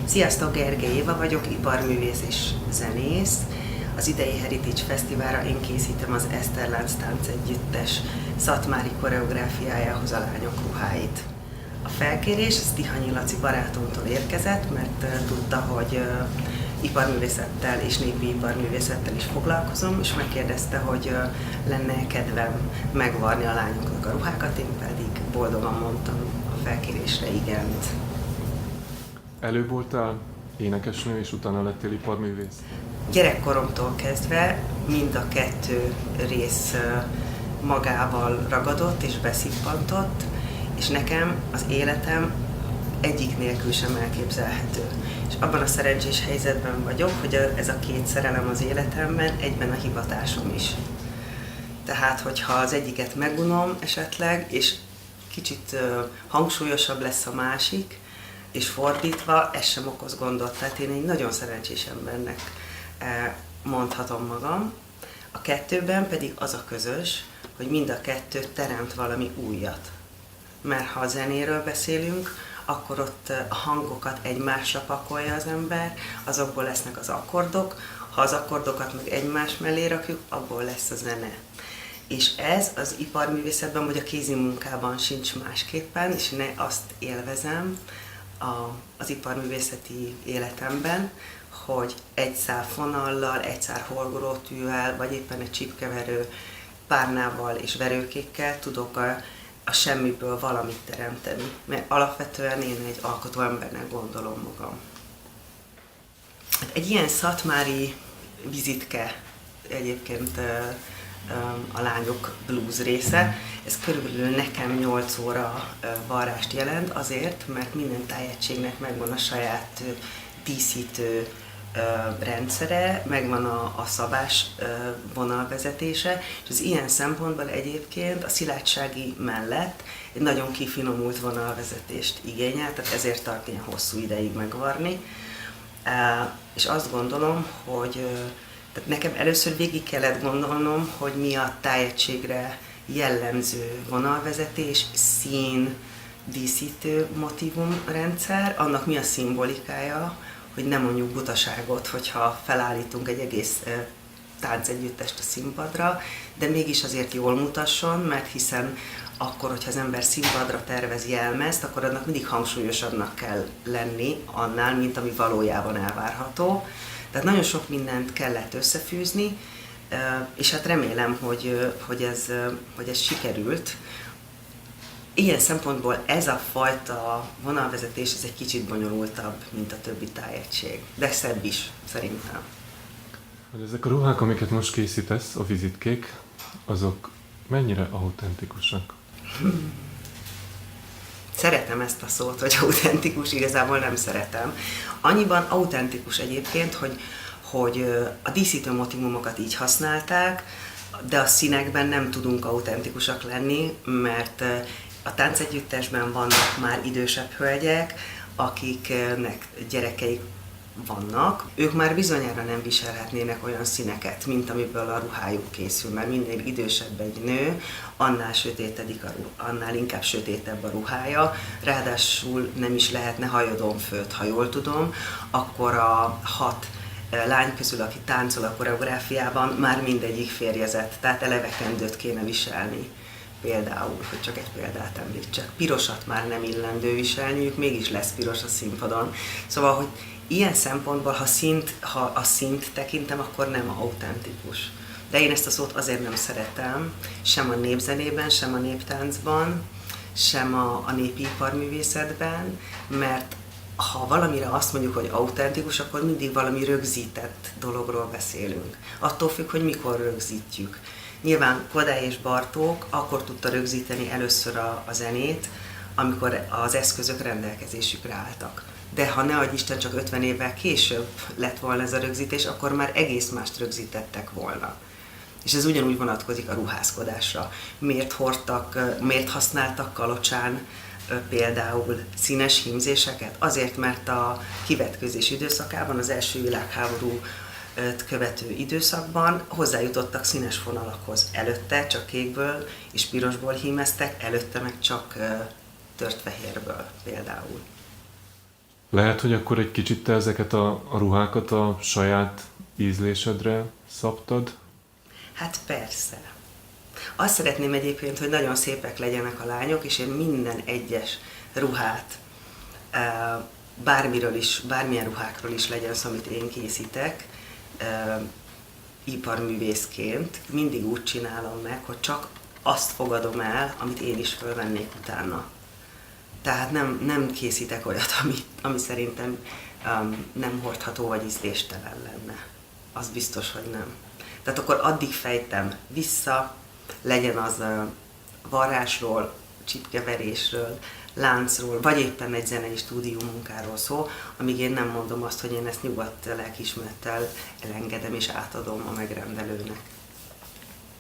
Sziasztok, Gergely Éva vagyok, iparművész és zenész. Az idei Heritage Fesztiválra én készítem az Eszterlánc Táncegyüttes szatmári koreográfiájához a lányok ruháit. A felkérés Tihanyi Laci barátomtól érkezett, mert tudta, hogy iparművészettel és népi iparművészettel is foglalkozom, és megkérdezte, hogy lenne kedvem megvarni a lányoknak a ruhákat, én pedig boldogan mondtam a felkérésre igent. Előbb voltál énekesnő, és utána lettél iparművész? Gyerekkoromtól kezdve mind a kettő rész magával ragadott és beszippantott, és nekem az életem egyik nélkül sem elképzelhető. És abban a szerencsés helyzetben vagyok, hogy ez a két szerelem az életemben egyben a hivatásom is. Tehát, hogyha az egyiket megunom esetleg, és kicsit hangsúlyosabb lesz a másik, és fordítva, ez sem okoz gondot. Tehát én egy nagyon szerencsés embernek mondhatom magam. A kettőben pedig az a közös, hogy mind a kettő teremt valami újat. Mert ha a zenéről beszélünk, akkor ott a hangokat egymásra pakolja az ember, azokból lesznek az akkordok, ha az akkordokat meg egymás mellé rakjuk, abból lesz a zene. És ez az iparművészetben, vagy a kézi munkában sincs másképpen, és én azt élvezem az iparművészeti életemben, hogy egy szál fonallal, egy szál horgolótűvel, vagy éppen egy csípkeverő párnával és verőkékkel tudok a semmiből valamit teremteni. Mert alapvetően én egy alkotó embernek gondolom magam. Egy ilyen szatmári vizitke egyébként a lányok blues része. Ez körülbelül nekem 8 óra varrást jelent azért, mert minden tájegységnek megvan a saját díszítő rendszere, megvan a szabás vonalvezetése, és az ilyen szempontból egyébként a szilárdsági mellett egy nagyon kifinomult vonalvezetést igényel, tehát ezért tart ilyen hosszú ideig megvarni. És azt gondolom, hogy tehát nekem először végig kellett gondolnom, hogy mi a tájegységre jellemző vonalvezetés, szín, díszítő motívumrendszer, annak mi a szimbolikája, hogy nem mondjuk butaságot, hogyha felállítunk egy egész táncegyüttest a színpadra, de mégis azért jól mutasson, mert hiszen akkor, hogyha az ember színpadra tervez jelmezt, akkor annak mindig hangsúlyosabbnak kell lenni annál, mint ami valójában elvárható. Tehát nagyon sok mindent kellett összefűzni, és hát remélem, hogy ez sikerült. Ilyen szempontból ez a fajta vonalvezetés ez egy kicsit bonyolultabb, mint a többi tájegység, de szebb is, szerintem. Hogy ezek a ruhák, amiket most készítesz, a vizitkék, azok mennyire autentikusak? Szeretem ezt a szót, hogy autentikus, igazából nem szeretem. Annyiban autentikus egyébként, hogy a díszítő motívumokat így használták, de a színekben nem tudunk autentikusak lenni, mert a táncegyüttesben vannak már idősebb hölgyek, akiknek gyerekeik vannak. Ők már bizonyára nem viselhetnének olyan színeket, mint amiből a ruhájuk készül, mert minél idősebb egy nő, annál inkább sötétebb a ruhája, ráadásul nem is lehetne hajadonfőt, ha jól tudom, akkor a 6 lány közül, aki táncol a koreográfiában, már mindegyik férjezett, tehát eleve kendőt kéne viselni. Például, hogy csak egy példát említsek. Pirosat már nem illendő viselniük, mégis lesz piros a színpadon. Szóval, hogy ilyen szempontból, ha a színt tekintem, akkor nem autentikus. De én ezt a szót azért nem szeretem, sem a népzenében, sem a néptáncban, sem a népi iparművészetben, mert ha valamire azt mondjuk, hogy autentikus, akkor mindig valami rögzített dologról beszélünk. Attól függ, hogy mikor rögzítjük. Nyilván Kodály és Bartók akkor tudta rögzíteni először a zenét, amikor az eszközök rendelkezésükre álltak. De ha ne adj Isten, csak 50 évvel később lett volna ez a rögzítés, akkor már egész mást rögzítettek volna. És ez ugyanúgy vonatkozik a ruházkodásra. Miért használtak kalocsán például színes hímzéseket? Azért, mert a kivetközés időszakában, az első világháború követő időszakban hozzájutottak színes fonalakhoz. Előtte csak kékből és pirosból hímeztek, előtte meg csak tört fehérből például. Lehet, hogy akkor egy kicsit te ezeket a ruhákat a saját ízlésedre szabtad? Hát persze. Azt szeretném egyébként, hogy nagyon szépek legyenek a lányok, és én minden egyes ruhát, bármiről is, bármilyen ruhákról is legyen szó, amit én készítek, iparművészként mindig úgy csinálom meg, hogy csak azt fogadom el, amit én is fölvennék utána. Tehát nem készítek olyat, ami szerintem nem hordható vagy ízléstelen lenne. Az biztos, hogy nem. Tehát akkor addig fejtem vissza, legyen az varrásról, csipkeverésről, láncról, vagy éppen egy zenei stúdió munkáról szó, amíg én nem mondom azt, hogy én ezt nyugodt lelkiismerettel elengedem és átadom a megrendelőnek.